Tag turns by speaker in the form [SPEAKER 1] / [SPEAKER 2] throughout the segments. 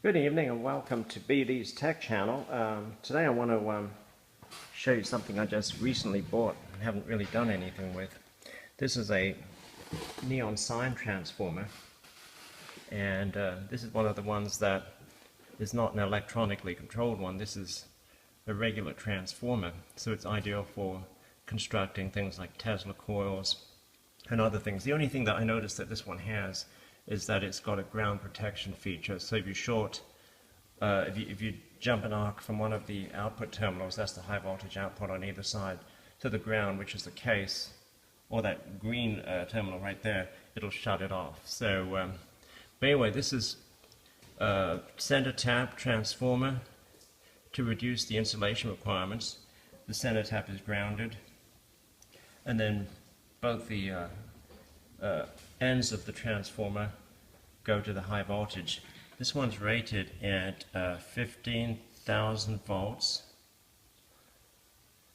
[SPEAKER 1] Good evening and welcome to BD's Tech Channel. Today I want to show you something I just recently bought and haven't really done anything with. This is a neon sign transformer, and this is one of the ones that is not an electronically controlled one. This is a regular transformer, so it's ideal for constructing things like Tesla coils and other things. The only thing that I noticed that this one has is that it's got a ground protection feature. So if you short, if you jump an arc from one of the output terminals, that's the high voltage output on either side, to the ground, which is the case, or that green terminal right there, it'll shut it off. So, but anyway, this is a center tap transformer to reduce the insulation requirements. The center tap is grounded, and then both the ends of the transformer go to the high voltage. This one's rated at 15,000 volts.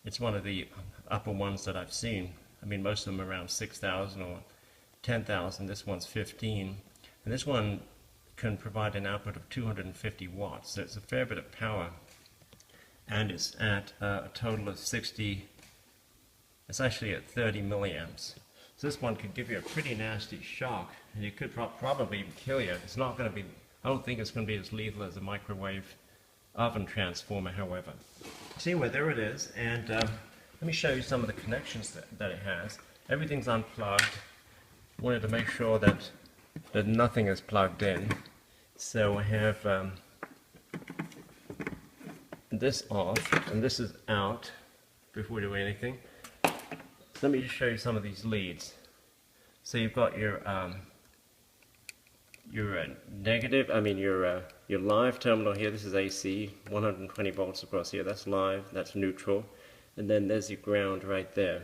[SPEAKER 1] It's one of the upper ones that I've seen. I mean, most of them are around 6,000 or 10,000. This one's 15. And this one can provide an output of 250 watts. So it's a fair bit of power. And it's at a total of 60, it's actually at 30 milliamps. So this one could give you a pretty nasty shock, and it could probably even kill you. It's not going to be, I don't think it's going to be as lethal as a microwave oven transformer, however. See, well, there it is, and let me show you some of the connections that it has. Everything's unplugged. Wanted to make sure that nothing is plugged in. So I have this off, and this is out before we do anything. Let me just show you some of these leads. So you've got your negative, your live terminal here. This is AC, 120 volts across here. That's live, that's neutral. And then there's your ground right there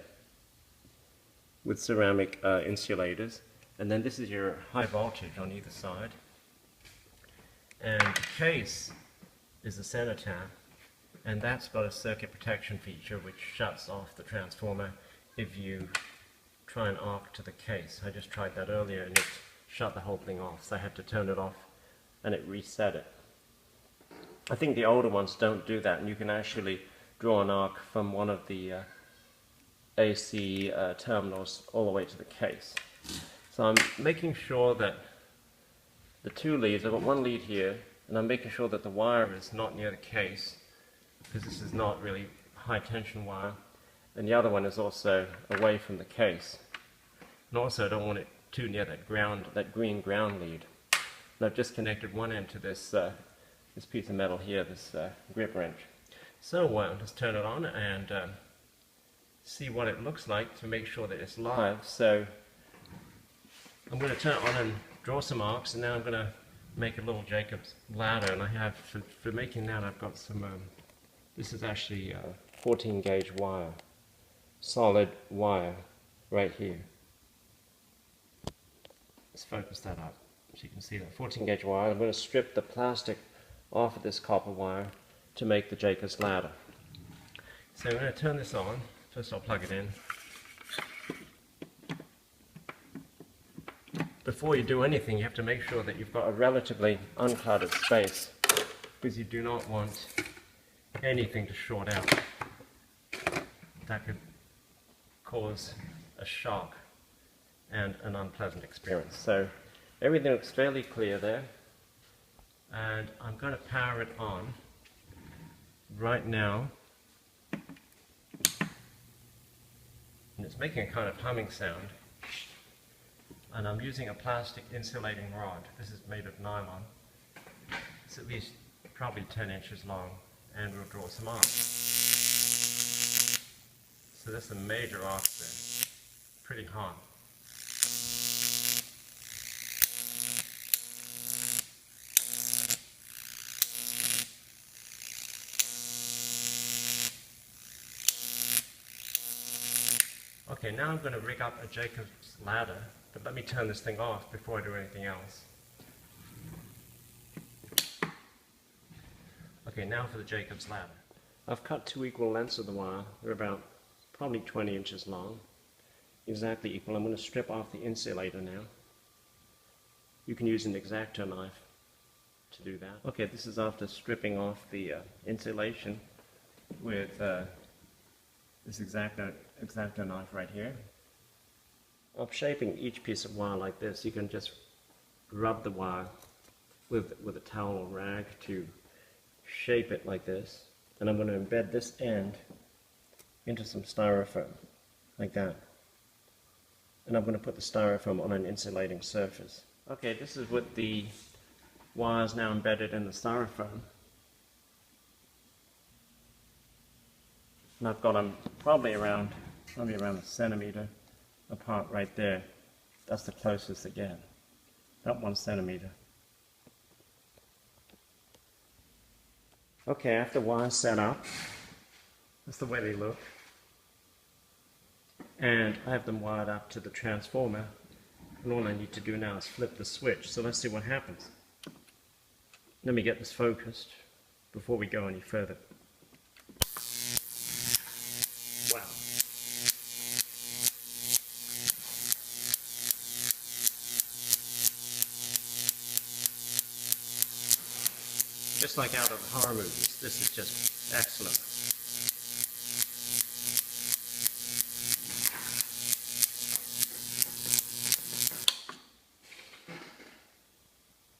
[SPEAKER 1] with ceramic insulators. And then this is your high voltage on either side. And the case is the center tap. And that's got a circuit protection feature which shuts off the transformer if you try and arc to the case. I just tried that earlier and it shut the whole thing off, so I had to turn it off and it reset it. I think the older ones don't do that, and you can actually draw an arc from one of the AC terminals all the way to the case. So I'm making sure that the two leads, I've got one lead here, and I'm making sure that the wire is not near the case, because this is not really high tension wire. And the other one is also away from the case. And also I don't want it too near that green ground lead. And I've just connected one end to this this piece of metal here, this grip wrench. So I'll just turn it on and see what it looks like to make sure that it's live. So I'm going to turn it on and draw some arcs, and now I'm going to make a little Jacob's ladder. And I have, for making that, I've got some, this is actually 14 gauge wire. Solid wire right here. Let's focus that up so you can see that 14 gauge wire. I'm going to strip the plastic off of this copper wire to make the Jacob's ladder. So I'm going to turn this on. First I'll plug it in. Before you do anything, you have to make sure that you've got a relatively uncluttered space, because you do not want anything to short out. That could cause a shock and an unpleasant experience. So everything looks fairly clear there, and I'm going to power it on right now, and it's making a kind of humming sound, and I'm using a plastic insulating rod. This is made of nylon. It's at least probably 10 inches long, and we'll draw some arcs. So that's a major arc there, pretty hot. Okay, now I'm going to rig up a Jacob's ladder, but let me turn this thing off before I do anything else. Okay, now for the Jacob's ladder. I've cut two equal lengths of the wire. They're about probably 20 inches long. Exactly equal. I'm going to strip off the insulator now. You can use an X-Acto knife to do that. Okay, this is after stripping off the insulation with this X-Acto knife right here. I'm shaping each piece of wire like this. You can just rub the wire with a towel or rag to shape it like this. And I'm going to embed this end into some styrofoam, like that. And I'm going to put the styrofoam on an insulating surface. Okay, this is with the wires now embedded in the styrofoam. And I've got them probably around a centimeter apart right there. That's the closest again. About 1 centimeter. Okay, after wires set up, that's the way they look. And I have them wired up to the transformer. And all I need to do now is flip the switch. So let's see what happens. Let me get this focused before we go any further. Wow. Just like out of the horror movies, this is just excellent.